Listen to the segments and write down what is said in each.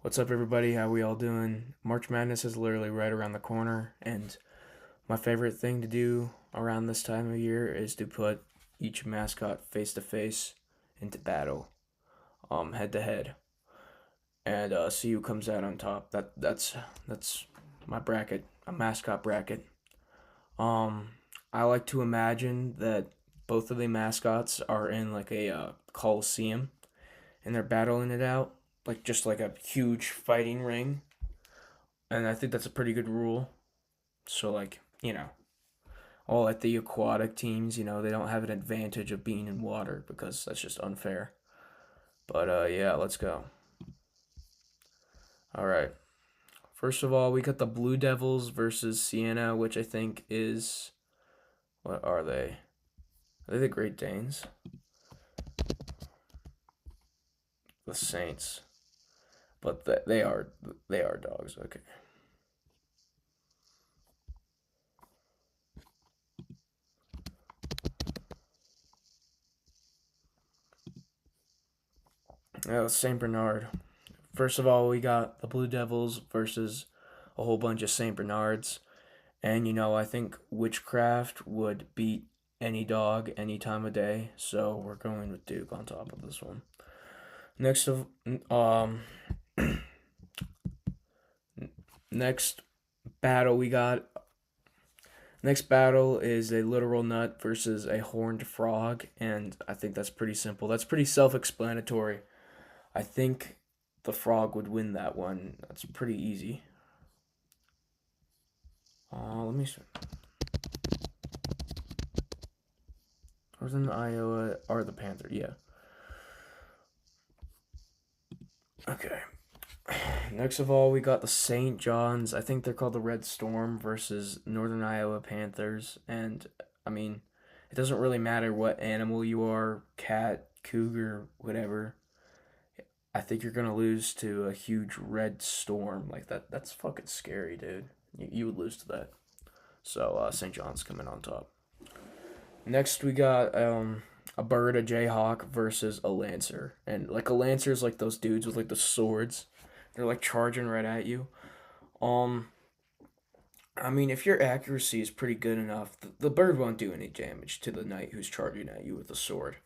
What's up, everybody? How we all doing? March Madness is literally right around the corner, and my favorite thing to do around this time of year is to put each mascot face to face into battle, head to head, and see who comes out on top. That's my bracket, a mascot bracket. Um, I like to imagine that both of the mascots are in like a coliseum, and they're battling it out, like just like a huge fighting ring. And I think that's a pretty good rule. So, like, all at the aquatic teams, they don't have an advantage of being in water because that's just unfair. But, yeah, let's go. All right. First of all, we got the Blue Devils versus Sienna, which I think is. What are they? Are they the Great Danes? The Saints. But they are dogs. Okay. Oh, Saint Bernard. First of all, we got the Blue Devils versus a whole bunch of Saint Bernards. And I think Witchcraft would beat any dog any time of day. So we're going with Duke on top of this one. Next of next battle we got. Next battle is a literal nut versus a horned frog, and I think that's pretty simple. That's pretty self-explanatory. I think the frog would win that one. That's pretty easy. Let me see. Northern Iowa are the Panther, yeah. Okay. Next of all, we got the St. John's. I think they're called the Red Storm versus Northern Iowa Panthers. And, I mean, it doesn't really matter what animal you are, cat, cougar, whatever. I think you're going to lose to a huge red storm like that. That's fucking scary, dude. You would lose to that. So, St. John's coming on top. Next, we got a bird, a jayhawk versus a lancer, and like a lancer is like those dudes with like the swords. They're like charging right at you. Um, I mean, if your accuracy is pretty good enough, the bird won't do any damage to the knight who's charging at you with a sword.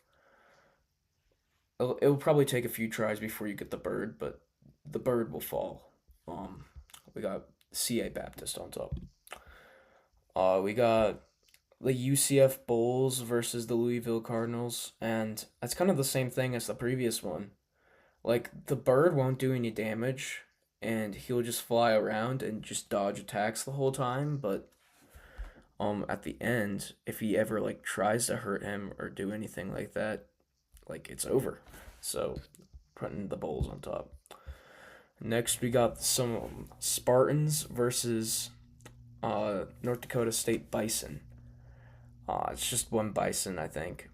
It'll probably take a few tries before you get the bird, but the bird will fall. Um, we got CA Baptist on top. We got the UCF Bulls versus the Louisville Cardinals, and that's kind of the same thing as the previous one. Like the bird won't do any damage, and he'll just fly around and just dodge attacks the whole time. But at the end, if he ever like tries to hurt him or do anything like that, like it's over. So putting the Bulls on top. Next, we got some Spartans versus North Dakota State Bison. It's just one bison, I think,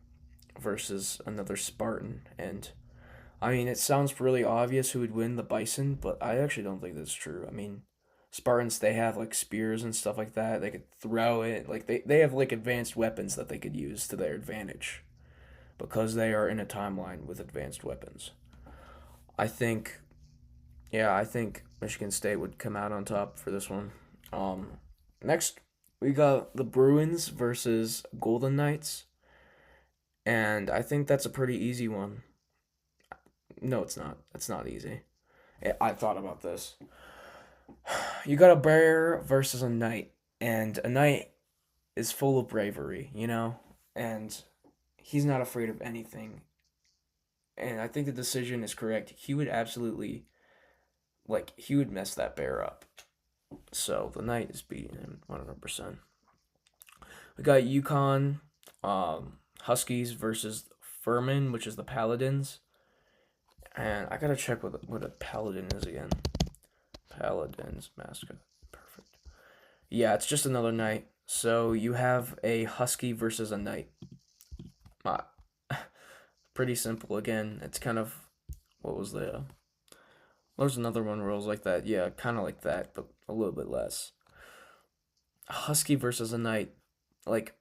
versus another Spartan. And I mean, it sounds really obvious who would win the bison, but I actually don't think that's true. I mean, Spartans, they have like spears and stuff like that. They could throw it. Like, they have like advanced weapons that they could use to their advantage because they are in a timeline with advanced weapons. I think, yeah, I think Michigan State would come out on top for this one. Um, Next, we got the Bruins versus Golden Knights, and I think that's a pretty easy one. No, it's not. It's not easy. I thought about this. You got a bear versus a knight, and a knight is full of bravery, and he's not afraid of anything. And I think the decision is correct. He would absolutely, like, he would mess that bear up. So the knight is beating him 100%. We got Yukon Huskies versus Furman, which is the Paladins. And I gotta check what a Paladin is again. Paladins mascot. Perfect. Yeah, it's just another knight. So you have a Husky versus a knight. Uh, Pretty simple again. It's kind of. What was the. There's another one where it was like that. Yeah, kind of like that, but a little bit less. A Husky versus a knight. Like,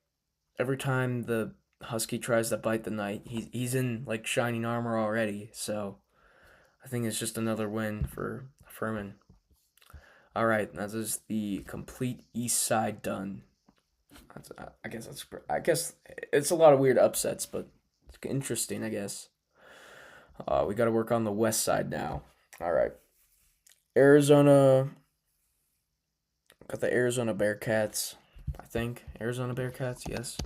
every time the Husky tries to bite the knight, he's in like shining armor already. So I think it's just another win for Furman. All right, that is the complete East Side done. I guess it's a lot of weird upsets, but it's interesting. I guess. We got to work on the West Side now. All right, Arizona. Got the Arizona Bearcats. I think Arizona Bearcats. Yes.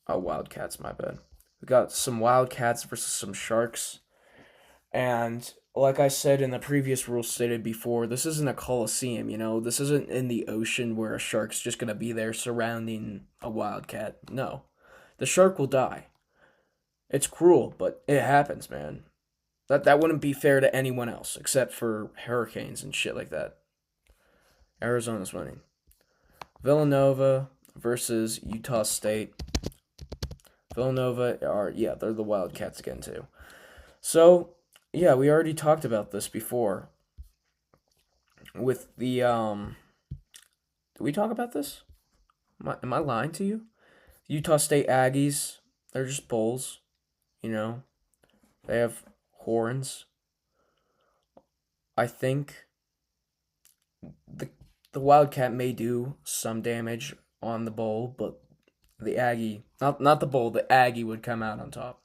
Oh, Wildcats. My bad. We got some Wildcats versus some Sharks. And like I said in the previous rule stated before, this isn't a coliseum, you know? This isn't in the ocean where a shark's just going to be there surrounding a wildcat. No. The shark will die. It's cruel, but it happens, man. That wouldn't be fair to anyone else except for hurricanes and shit like that. Arizona's winning. Villanova versus Utah State. Villanova they're the Wildcats again too. So, yeah, we already talked about this before. With the did we talk about this? Am I lying to you? Utah State Aggies, they're just bulls, you know. They have horns. I think the the Wildcat may do some damage on the bull, but the Aggie, not the bull, the Aggie would come out on top.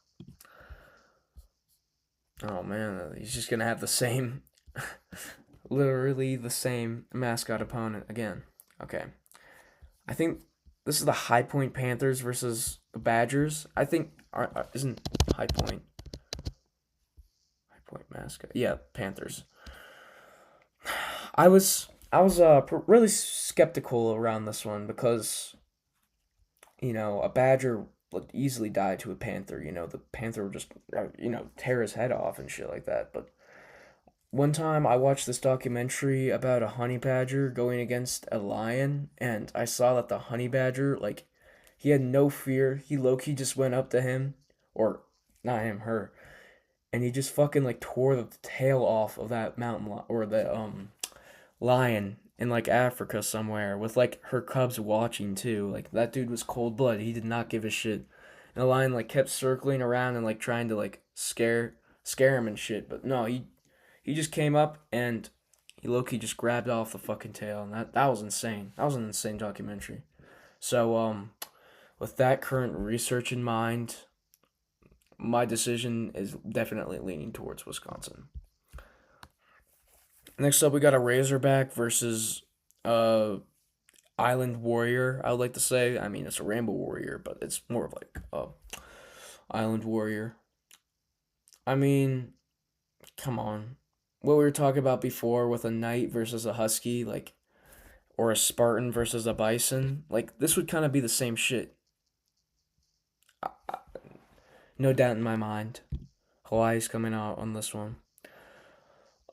Oh man, he's just gonna have the same, literally the same mascot opponent again. Okay, I think this is the High Point Panthers versus the Badgers. I think isn't High Point mascot? Yeah, Panthers. I was really skeptical around this one because a badger would easily die to a panther. The panther would just tear his head off and shit like that. But one time I watched this documentary about a honey badger going against a lion, and I saw that the honey badger, like, he had no fear. He low-key just went up to him, or not him, her, and he just fucking like tore the tail off of that or the lion in like Africa somewhere with like her cubs watching too. Like that dude was cold blooded. He did not give a shit. And the lion like kept circling around and like trying to like scare him and shit. But no, he just came up and he low-key just grabbed off the fucking tail, and that was insane. That was an insane documentary. So with that current research in mind, my decision is definitely leaning towards Wisconsin. Next up, we got a Razorback versus Island Warrior. I would like to say. I mean, it's a Rainbow Warrior, but it's more of like Island Warrior. I mean, come on. What we were talking about before with a Knight versus a Husky, like, or a Spartan versus a Bison, like, this would kind of be the same shit. No doubt in my mind. Hawaii's coming out on this one.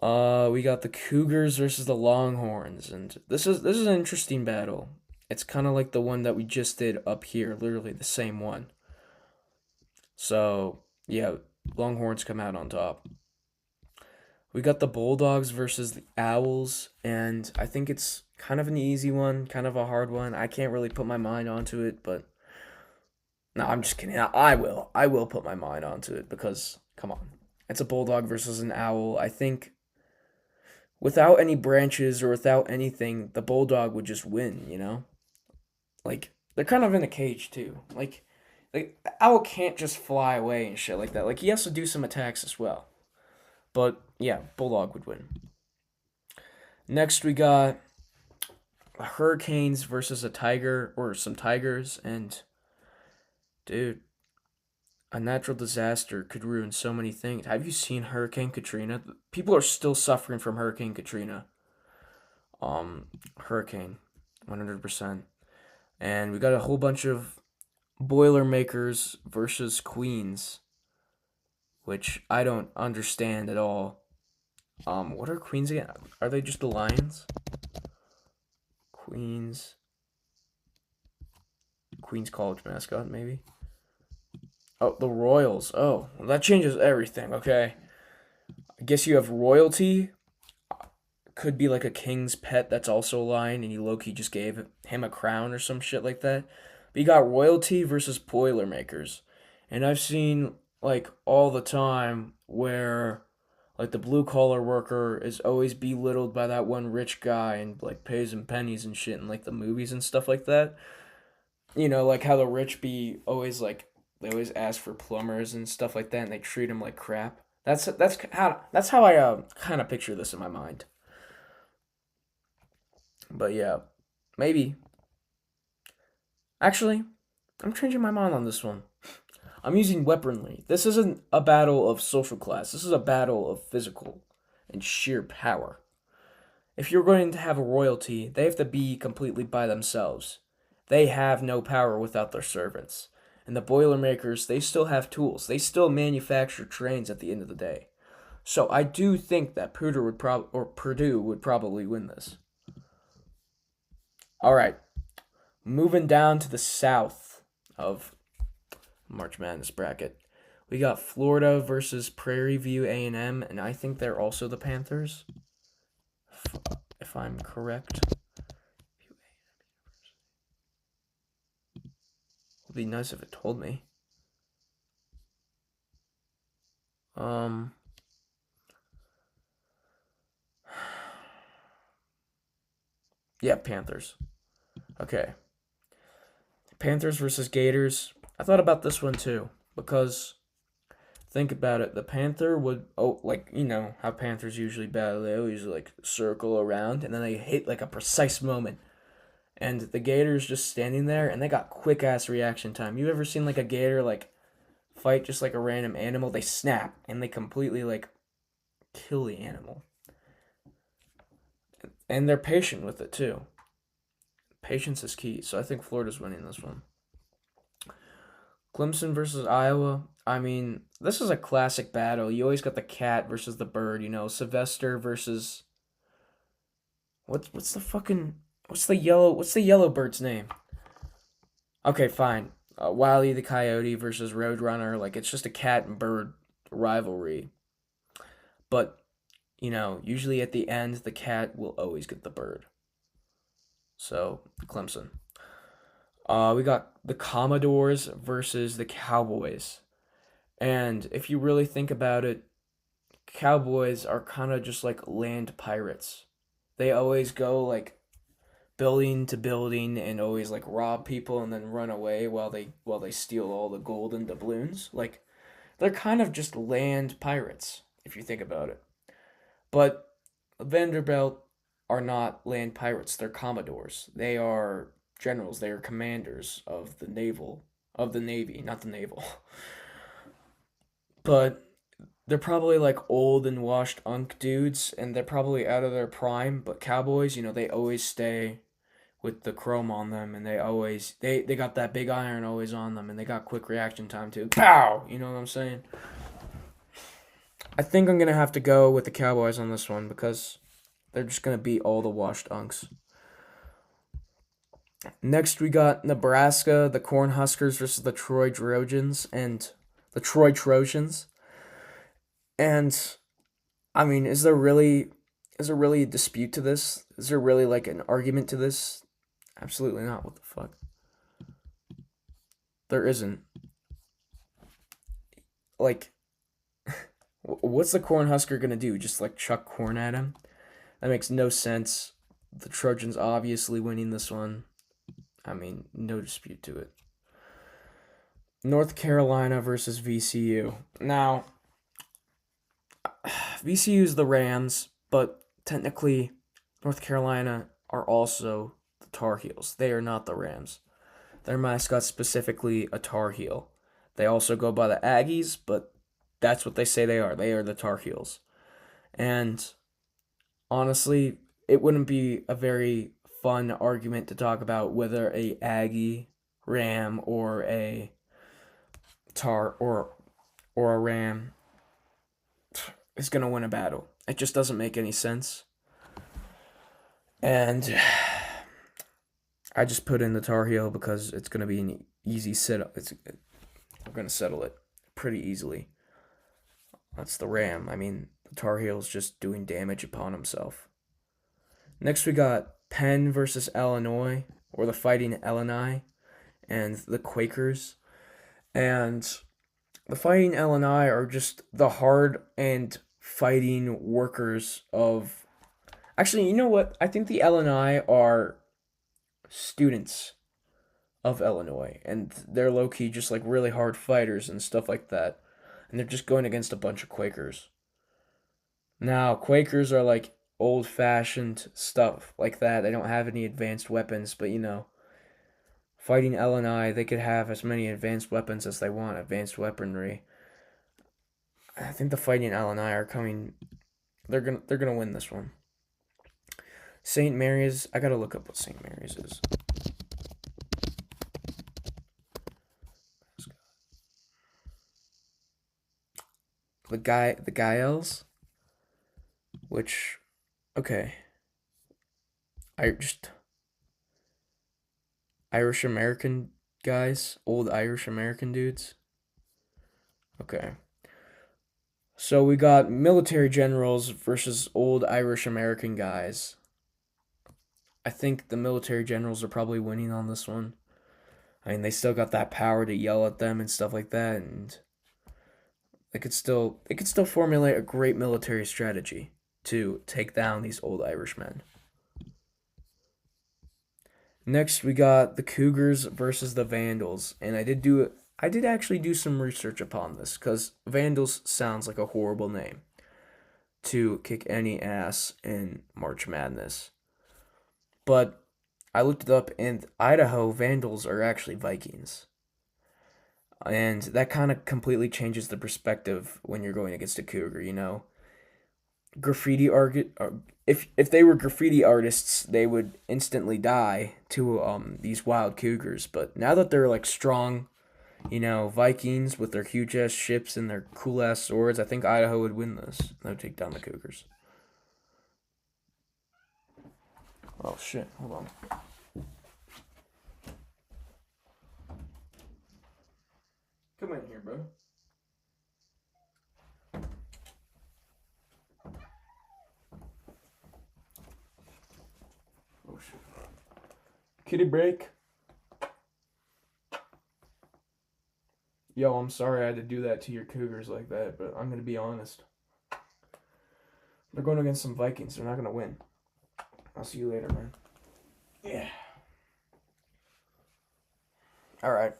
We got the Cougars versus the Longhorns, and this is an interesting battle. It's kind of like the one that we just did up here, literally the same one. So yeah, Longhorns come out on top. We got the Bulldogs versus the Owls, and I think it's kind of an easy one, kind of a hard one. I can't really put my mind onto it, but no, I'm just kidding. I will. I will put my mind onto it because come on, it's a Bulldog versus an Owl. I think without any branches or without anything, the bulldog would just win, you know? Like, they're kind of in a cage, too. Like the owl can't just fly away and shit like that. Like, he has to do some attacks as well. But, yeah, bulldog would win. Next, we got Hurricanes versus a tiger, or some tigers, and, dude, a natural disaster could ruin so many things. Have you seen Hurricane Katrina? People are still suffering from Hurricane Katrina. Hurricane, 100%. And we got a whole bunch of Boilermakers versus Queens, which I don't understand at all. What are Queens again? Are they just the Lions? Queens College mascot, maybe? Oh, the Royals. Oh, well, that changes everything, okay? I guess you have royalty. Could be like a king's pet that's also a lion, and you low-key just gave him a crown or some shit like that. But you got royalty versus Boilermakers. And I've seen like all the time where like the blue collar worker is always belittled by that one rich guy and like pays him pennies and shit in like the movies and stuff like that. You know, like how the rich be always like they always ask for plumbers and stuff like that and they treat him like crap. That's how I kind of picture this in my mind. But yeah, maybe actually I'm changing my mind on this one. I'm using weaponry. This isn't a battle of social class. This is a battle of physical and sheer power. If you're going to have a royalty, they have to be completely by themselves. They have no power without their servants. And the Boilermakers, they still have tools. They still manufacture trains at the end of the day. So I do think that Purdue would probably win this. All right, moving down to the south of March Madness bracket. We got Florida versus Prairie View A&M, and I think they're also the Panthers, if I'm correct. Would be nice if it told me. Yeah, Panthers. Okay. Panthers versus Gators. I thought about this one too because think about it. The Panther would like you know how Panthers usually battle. They always like circle around and then they hit like a precise moment. And the Gators just standing there and they got quick ass reaction time. You ever seen like a Gator like fight just like a random animal? They snap and they completely like kill the animal. And they're patient with it too. Patience is key. So I think Florida's winning this one. Clemson versus Iowa. I mean, this is a classic battle. You always got the cat versus the bird. You know, Sylvester versus what's the fucking what's the yellow bird's name? Okay, fine. Wiley the Coyote versus Roadrunner. Like it's just a cat and bird rivalry. But you know, usually at the end, the cat will always get the bird. So Clemson. We got the Commodores versus the Cowboys. And if you really think about it, Cowboys are kind of just like land pirates. They always go like building to building and always like rob people and then run away while they steal all the gold and doubloons. Like they're kind of just land pirates if you think about it. But Vanderbilt are not land pirates. They're commodores. They are generals. They are commanders of the navy, not the naval. But they're probably like old and washed unk dudes, and they're probably out of their prime. But Cowboys, you know, they always stay with the chrome on them, and they got that big iron always on them, and they got quick reaction time too. Pow! You know what I'm saying? I think I'm gonna have to go with the Cowboys on this one because they're just gonna beat all the washed unks. Next, we got Nebraska, the Cornhuskers versus the Troy Trojans, and the Troy Trojans. And I mean, is there really a dispute to this? Is there really like an argument to this? Absolutely not. What the fuck? There isn't. Like, what's the Cornhusker gonna do? Just like chuck corn at him? That makes no sense. The Trojans obviously winning this one. I mean, no dispute to it. North Carolina versus VCU. Now, VCU is the Rams, but technically, North Carolina are also the Tar Heels. They are not the Rams. Their mascot's specifically a Tar Heel. They also go by the Aggies, but that's what they say they are. They are the Tar Heels. And honestly, it wouldn't be a very fun argument to talk about whether a Aggie, Ram, or a Tar or a Ram is gonna win a battle. It just doesn't make any sense. And I just put in the Tar Heel because it's gonna be an easy setup. We're gonna settle it pretty easily. That's the Ram. I mean, the Tar Heel's just doing damage upon himself. Next, we got Penn versus Illinois, or the Fighting Illini, and the Quakers. And the Fighting LNI are just the hard and fighting workers of. Actually, you know what? I think the LNI are students of Illinois, and they're low key just like really hard fighters and stuff like that. And they're just going against a bunch of Quakers. Now, Quakers are like old fashioned stuff like that. They don't have any advanced weapons, but fighting LNI, they could have as many advanced weapons as they want, advanced weaponry. I think the Fighting LNI are coming. They're gonna win this one. St. Mary's. I gotta look up what St. Mary's is. The Gaels, which, okay, I just Irish American guys, old Irish American dudes. Okay, so we got military generals versus old Irish American guys. I think the military generals are probably winning on this one. I mean, they still got that power to yell at them and stuff like that, and they could still formulate a great military strategy to take down these old Irishmen. Next, we got the Cougars versus the Vandals, and I did actually do some research upon this because Vandals sounds like a horrible name to kick any ass in March Madness. But I looked it up, and Idaho Vandals are actually Vikings. And that kind of completely changes the perspective when you're going against a Cougar. Graffiti art. If they were graffiti artists, they would instantly die to these wild Cougars. But now that they're like strong, Vikings with their huge ass ships and their cool ass swords, I think Idaho would win this. They would take down the Cougars. Oh shit! Hold on. Come in here, bro. Oh shit. Kitty break. Yo, I'm sorry I had to do that to your Cougars like that, but I'm gonna be honest. They're going against some Vikings. They're not gonna win. I'll see you later, man. Yeah. All right.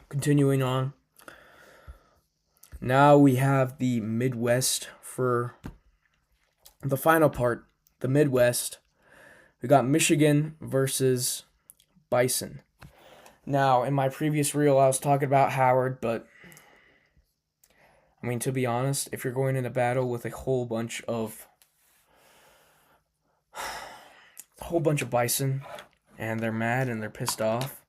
Continuing on. Now we have the Midwest for the final part. The Midwest. We got Michigan versus Bison. Now, in my previous reel, I was talking about Howard, but I mean, to be honest, if you're going in a battle with a whole bunch of Bison, and they're mad and they're pissed off,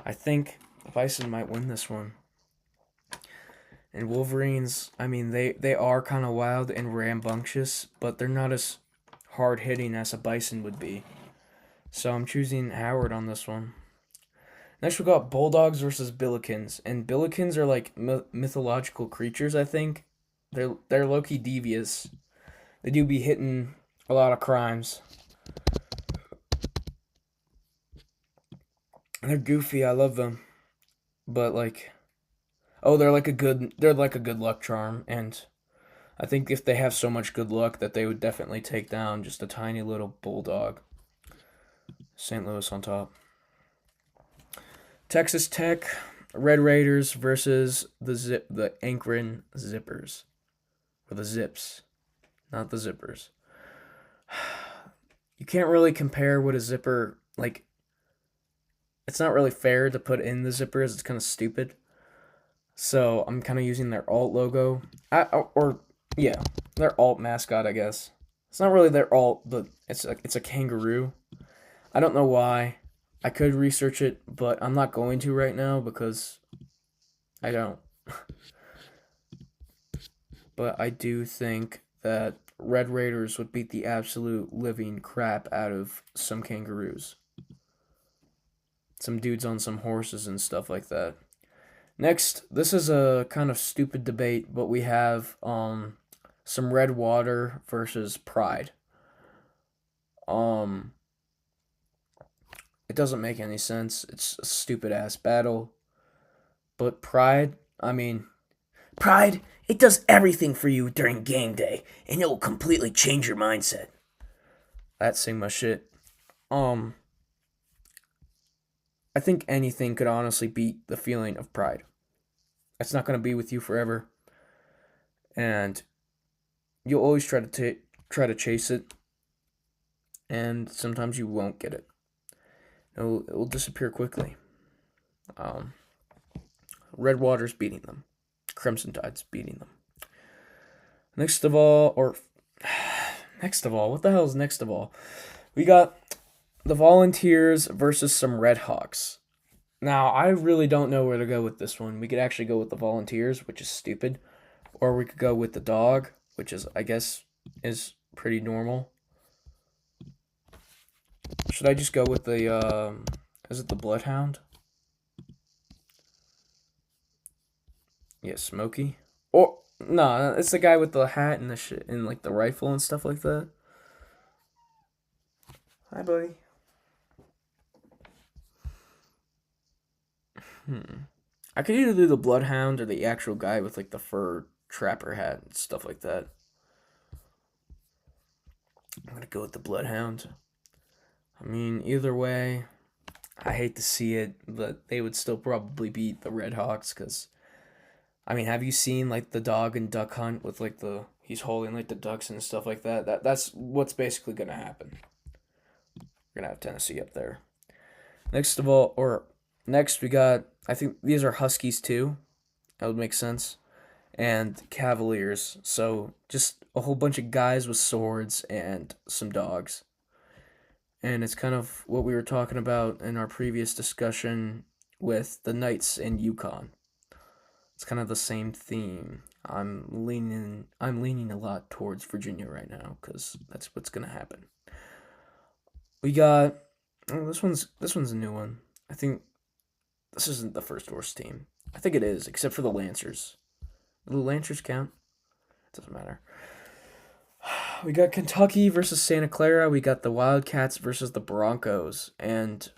I think Bison might win this one. And Wolverines, I mean, they are kind of wild and rambunctious, but they're not as hard hitting as a Bison would be. So I'm choosing Howard on this one. Next, we got Bulldogs versus Billikens, and Billikens are like mythological creatures. I think they're low-key devious. They do be hitting a lot of crimes. They're goofy. I love them, but they're like a good luck charm, and I think if they have so much good luck that they would definitely take down just a tiny little bulldog. St. Louis on top. Texas Tech, Red Raiders versus the Akron Zippers, or the Zips, not the Zippers. You can't really compare what a zipper like. It's not really fair to put in the zippers. It's kind of stupid. So I'm kind of using their alt logo, yeah, their alt mascot, I guess. It's not really their alt, but it's a kangaroo. I don't know why. I could research it, but I'm not going to right now because I don't. But I do think that Red Raiders would beat the absolute living crap out of some kangaroos. Some dudes on some horses and stuff like that. Next, this is a kind of stupid debate, but we have some Red Water versus Pride. It doesn't make any sense. It's a stupid ass battle. But Pride, I mean, Pride, it does everything for you during game day, and it will completely change your mindset. That's Sigma shit. Um, I think anything could honestly beat the feeling of pride. It's not going to be with you forever, and you'll always try to chase it, and sometimes you won't get it. It will disappear quickly. Um, Red Water's beating them. Crimson Tide's beating them. Next of all, or next of all, what the hell is next of all? We got the Volunteers versus some Red Hawks. Now, I really don't know where to go with this one. We could actually go with the Volunteers, which is stupid, or we could go with the Dog, which is, I guess, is pretty normal. Should I just go with the, is it the Bloodhound? Yeah, Smokey. Or, no, it's the guy with the hat and the shit, and, like, the rifle and stuff like that. Hi, buddy. I could either do the Bloodhound or the actual guy with, like, the fur trapper hat and stuff like that. I'm gonna go with the Bloodhound. I mean, either way, I hate to see it, but they would still probably beat the Red Hawks because, I mean, have you seen like the dog and duck hunt with like the he's holding like the ducks and stuff like that? That's what's basically gonna happen. We're gonna have Tennessee up there. Next of all, or next we got I think these are Huskies too. That would make sense. And Cavaliers. So just a whole bunch of guys with swords and some dogs. And it's kind of what we were talking about in our previous discussion with the Knights in Yukon. It's kind of the same theme. I'm leaning a lot towards Virginia right now because that's what's gonna happen. We got this one's a new one. I think this isn't the first worst team. I think it is, except for the Lancers. Do the Lancers count? It doesn't matter. We got Kentucky versus Santa Clara. We got the Wildcats versus the Broncos, and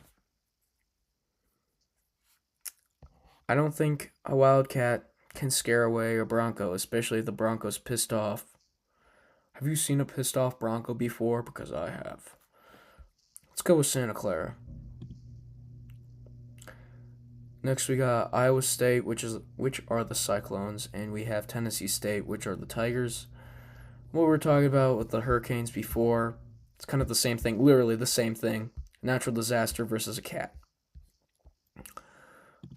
I don't think a Wildcat can scare away a Bronco, especially if the Bronco's pissed off. Have you seen a pissed off Bronco before? Because I have. Let's go with Santa Clara. Next we got Iowa State, which are the Cyclones, and we have Tennessee State, which are the Tigers. What we were talking about with the Hurricanes before, it's kind of the same thing, literally the same thing. Natural disaster versus a cat.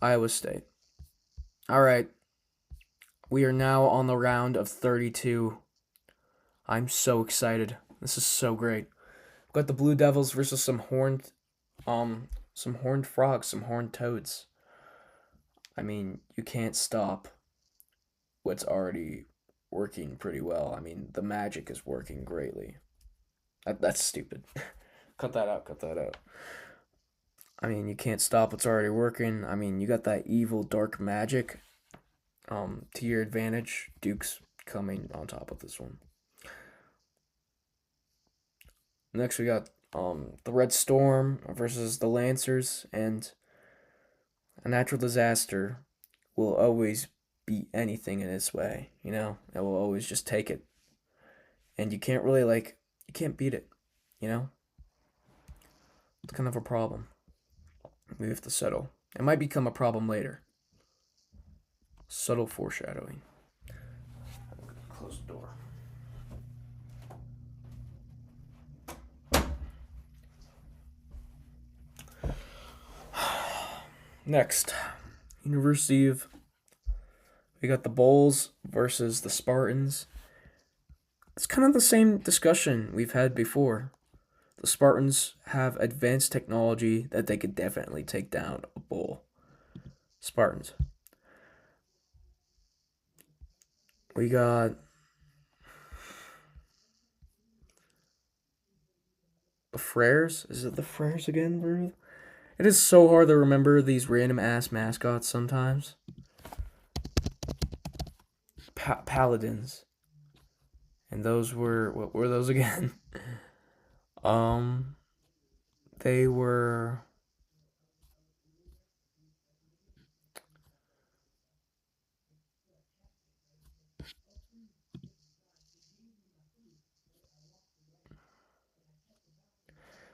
Iowa State. All right. We are now on the round of 32. I'm so excited. This is so great. We've got the Blue Devils versus some horned frogs, some horned toads. I mean, you can't stop what's already working pretty well. I mean, the magic is working greatly. That's stupid. Cut that out, cut that out. I mean, you can't stop what's already working. I mean, you got that evil dark magic to your advantage. Duke's coming on top of this one. Next, we got the Red Storm versus the Lancers, and a natural disaster will always beat anything in its way. You know, it will always just take it, and you can't really you can't beat it. You know, it's kind of a problem. We have to settle. It might become a problem later. Subtle foreshadowing. Close the door. Next, University of. We got the Bulls versus the Spartans. It's kind of the same discussion we've had before. The Spartans have advanced technology that they could definitely take down a bull. Spartans. We got the Frares. Is it the Frares again, bro? It is so hard to remember these random ass mascots sometimes. Paladins. And those were what were those again? um they were.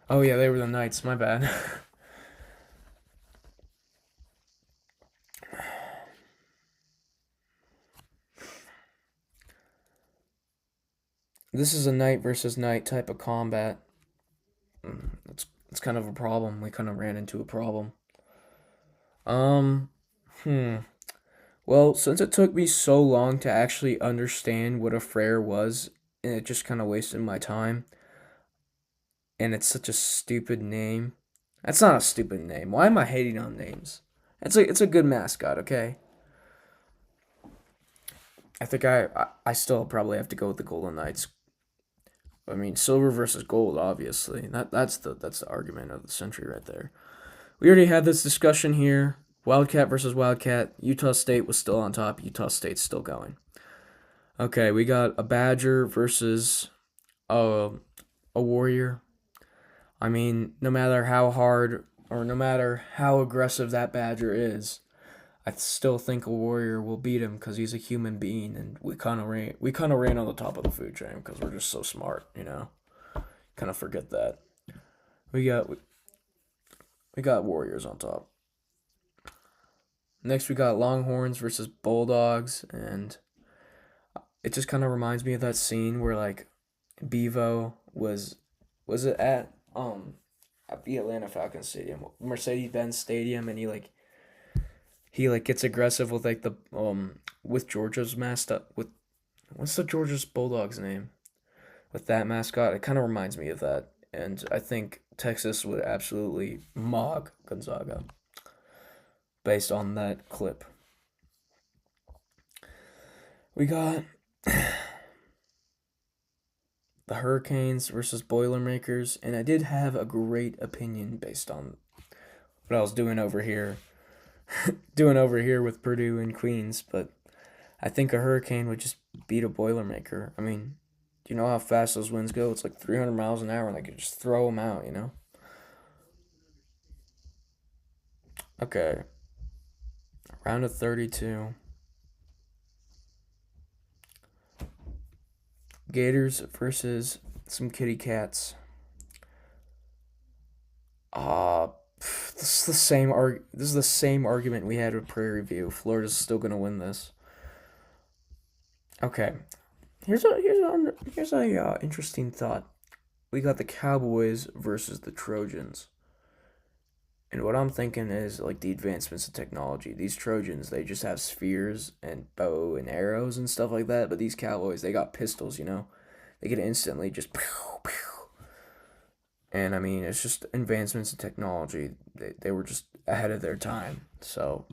Oh yeah, they were the Knights. My bad. This is a knight versus knight type of combat. It's kind of a problem. We kind of ran into a problem. Um, hmm. Well, since it took me so long to actually understand what a frere was, and it just kind of wasted my time, and it's such a stupid name. That's not a stupid name. Why am I hating on names? It's a good mascot, okay? I think I still probably have to go with the Golden Knights. I mean, silver versus gold, obviously. That's the argument of the century right there. We already had this discussion here. Wildcat versus Wildcat. Utah State was still on top. Utah State's still going. Okay, we got a Badger versus a, a Warrior. I mean, no matter how hard or no matter how aggressive that Badger is, I still think a Warrior will beat him because he's a human being, and we kind of ran on the top of the food chain because we're just so smart, you know. Kind of forget that. We got Warriors on top. Next, we got Longhorns versus Bulldogs, and it just kind of reminds me of that scene where like Bevo was it at the Atlanta Falcons Stadium, Mercedes Benz Stadium, and he gets aggressive with like the with Georgia's mascot with what's the Georgia's Bulldogs name with that mascot. It kind of reminds me of that, and I think Texas would absolutely mog Gonzaga based on that clip. We got the Hurricanes versus Boilermakers, and I did have a great opinion based on what I was doing over here with Purdue and Queens, but I think a Hurricane would just beat a Boilermaker. I mean, do you know how fast those winds go? It's like 300 miles an hour, and they could just throw them out, you know? Okay, round of 32. Gators versus some kitty cats. Uh, this is the same argument we had with Prairie View. Florida's still gonna win this. Okay, here's a interesting thought. We got the Cowboys versus the Trojans. And what I'm thinking is like the advancements in technology. These Trojans, they just have spears and bow and arrows and stuff like that. But these Cowboys, they got pistols, you know? They could instantly just pew, pew. And I mean, it's just advancements in technology. They were just ahead of their time. So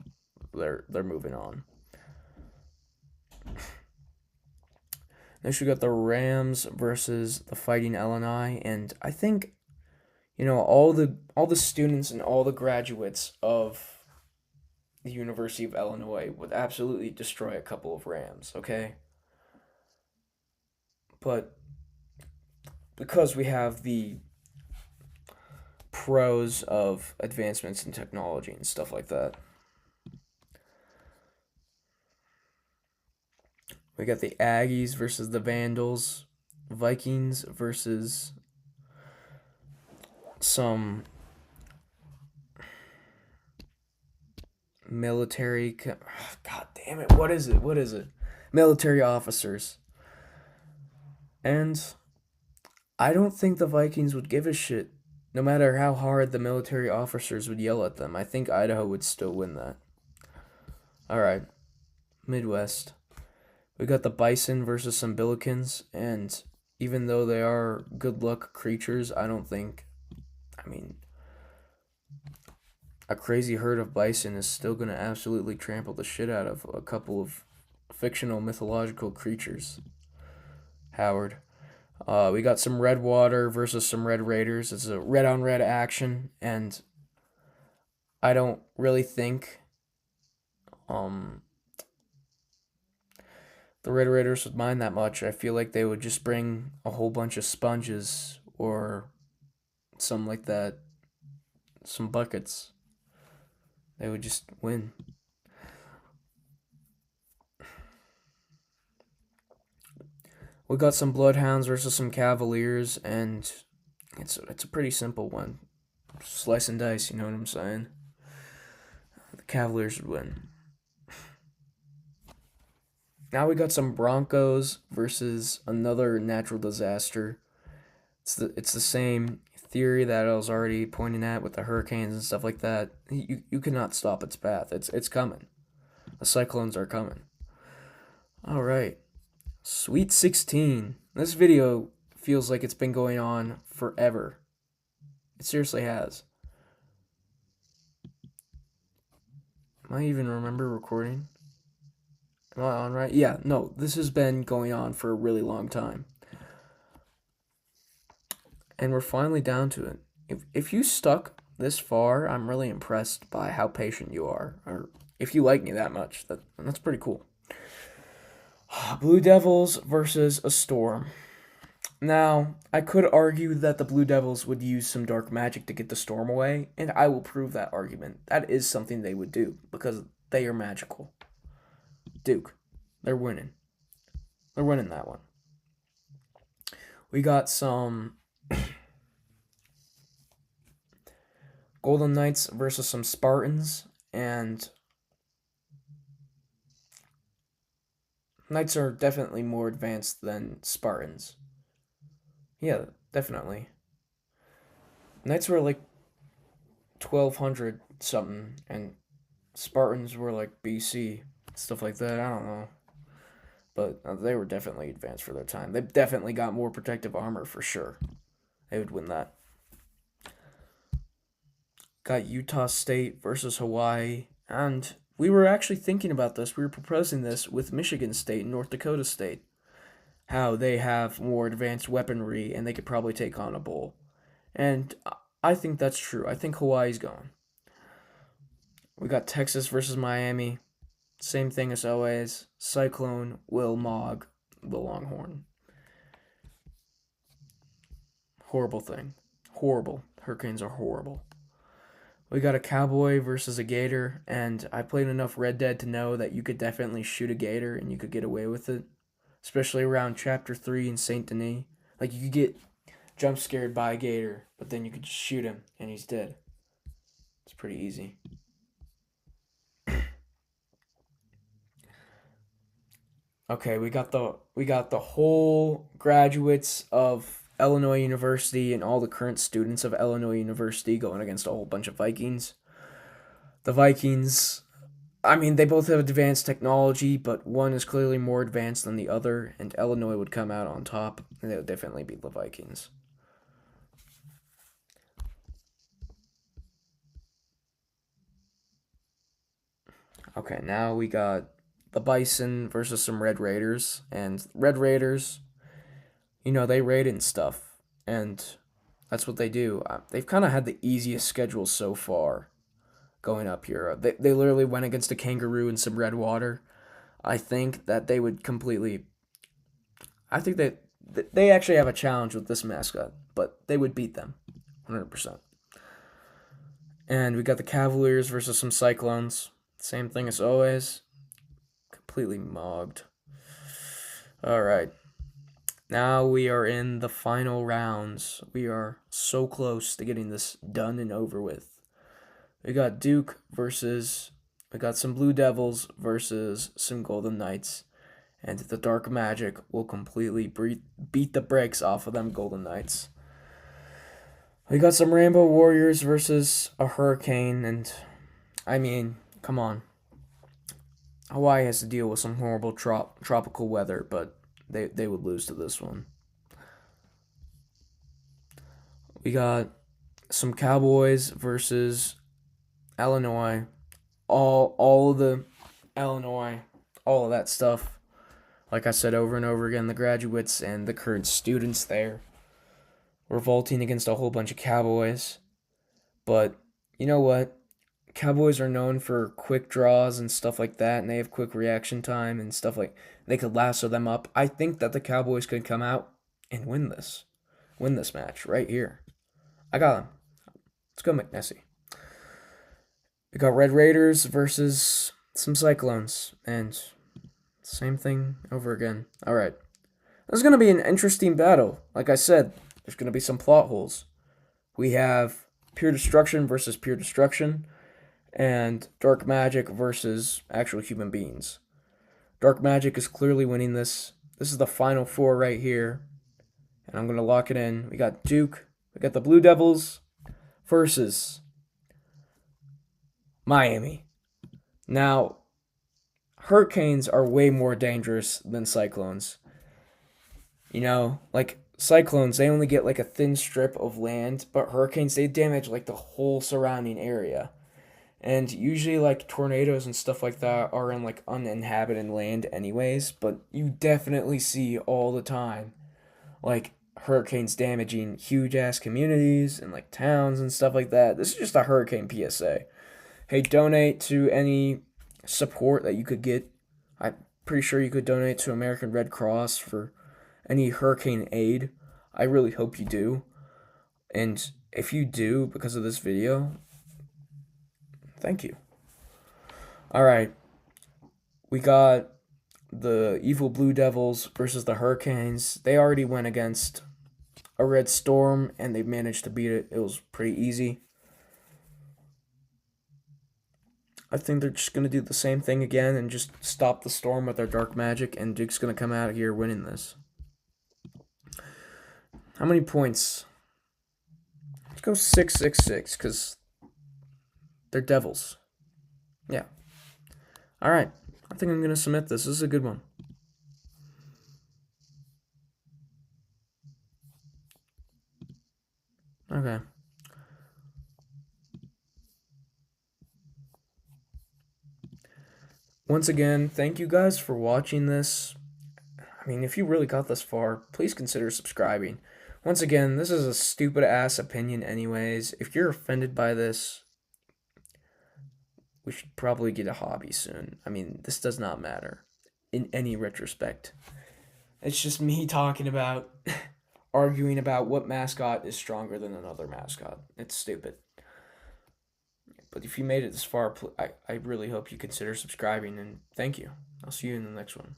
they're moving on. Next we got the Rams versus the Fighting Illini, and I think all the students and all the graduates of the University of Illinois would absolutely destroy a couple of Rams, okay? But because we have the pros of advancements in technology and stuff like that, we got the Aggies versus the Vandals, Vikings versus some military. God damn it! What is it? What is it? Military officers. And I don't think the Vikings would give a shit. No matter how hard the military officers would yell at them, I think Idaho would still win that. Alright, Midwest. We got the Bison versus some Billikens, and even though they are good luck creatures, I don't think. I mean, a crazy herd of bison is still going to absolutely trample the shit out of a couple of fictional mythological creatures. Howard. We got some Redwater versus some Red Raiders. It's a red on red action, and I don't really think um, the Red Raiders would mind that much. I feel like they would just bring a whole bunch of sponges or some like that, some buckets. They would just win. We got some Bloodhounds versus some Cavaliers, and It's a pretty simple one. Slice and dice, you know what I'm saying? The Cavaliers would win. Now we got some Broncos versus another natural disaster. It's the same theory that I was already pointing at with the hurricanes and stuff like that. You cannot stop its path. It's coming. The cyclones are coming. All right. Sweet 16. This video feels like it's been going on forever. It seriously has. Am I even remember recording? Am I on right? Yeah, no, this has been going on for a really long time. And we're finally down to it. If you stuck this far, I'm really impressed by how patient you are. Or if you like me that much, that's pretty cool. Blue Devils versus a Storm. Now, I could argue that the Blue Devils would use some dark magic to get the Storm away, and I will prove that argument. That is something they would do, because they are magical. Duke, they're winning. They're winning that one. We got some Golden Knights versus some Spartans, and Knights are definitely more advanced than Spartans. Yeah, definitely. Knights were like 1200 something, and Spartans were like BC, stuff like that. I don't know. But they were definitely advanced for their time. They definitely got more protective armor for sure. They would win that. Got Utah State versus Hawaii. And we were actually thinking about this. We were proposing this with Michigan State and North Dakota State. How they have more advanced weaponry and they could probably take on a bowl. And I think that's true. I think Hawaii's going. We got Texas versus Miami. Same thing as always. Cyclone will mog the Longhorn. Horrible thing. Horrible. Hurricanes are horrible. We got a Cowboy versus a Gator, and I played enough Red Dead to know that you could definitely shoot a Gator and you could get away with it. Especially around Chapter 3 in St. Denis. Like, you could get jump scared by a Gator, but then you could just shoot him and he's dead. It's pretty easy. Okay, we got the whole graduates of Illinois University and all the current students of Illinois University going against a whole bunch of Vikings. The Vikings, I mean, they both have advanced technology, but one is clearly more advanced than the other, and Illinois would come out on top, and they would definitely beat the Vikings. Okay, now we got the Bison versus some Red Raiders, and Red Raiders, they raid and stuff, and that's what they do. They've kind of had the easiest schedule so far going up here. They literally went against a kangaroo and some red water. I think that they would completely. I think that they actually have a challenge with this mascot, but they would beat them 100%. And we got the Cavaliers versus some Cyclones. Same thing as always. Completely mogged. All right. Now we are in the final rounds. We are so close to getting this done and over with. We got Duke versus. We got some Blue Devils versus some Golden Knights. And the Dark Magic will completely beat the brakes off of them Golden Knights. We got some Rainbow Warriors versus a Hurricane. And, I mean, come on. Hawaii has to deal with some horrible tropical weather, but they would lose to this one. We got some Cowboys versus Illinois. All of the Illinois, all of that stuff. Like I said over and over again, the graduates and the current students there revolting against a whole bunch of Cowboys. But you know what? Cowboys are known for quick draws and stuff like that, and they have quick reaction time and stuff like they could lasso them up. I think that the Cowboys could come out and win this match right here. I got them. Let's go, McNessie. We got Red Raiders versus some Cyclones, and same thing over again. All right, this is gonna be an interesting battle. Like I said, there's going to be some plot holes. We have pure destruction versus pure destruction, and dark magic versus actual human beings. Dark magic is clearly winning this. This is the final four right here, and I'm going to lock it in. We got Duke, we got the Blue Devils versus Miami. Now, hurricanes are way more dangerous than cyclones. You know, like cyclones, they only get like a thin strip of land, but hurricanes, they damage like the whole surrounding area. And usually, like tornadoes and stuff like that are in like uninhabited land, anyways, but you definitely see all the time like hurricanes damaging huge ass communities and like towns and stuff like that. This is just a hurricane PSA. Hey, donate to any support that you could get. I'm pretty sure you could donate to American Red Cross for any hurricane aid. I really hope you do. And if you do, because of this video, thank you. Alright. We got the evil Blue Devils versus the Hurricanes. They already went against a Red Storm, and they managed to beat it. It was pretty easy. I think they're just going to do the same thing again and just stop the Storm with their dark magic, and Duke's going to come out here winning this. How many points? Let's go 666, because they're Devils. Yeah. Alright. I think I'm going to submit this. This is a good one. Okay. Once again, thank you guys for watching this. I mean, if you really got this far, please consider subscribing. Once again, this is a stupid ass opinion anyways. If you're offended by this, we should probably get a hobby soon. I mean, this does not matter in any retrospect. It's just me talking about, arguing about what mascot is stronger than another mascot. It's stupid. But if you made it this far, I really hope you consider subscribing, and thank you. I'll see you in the next one.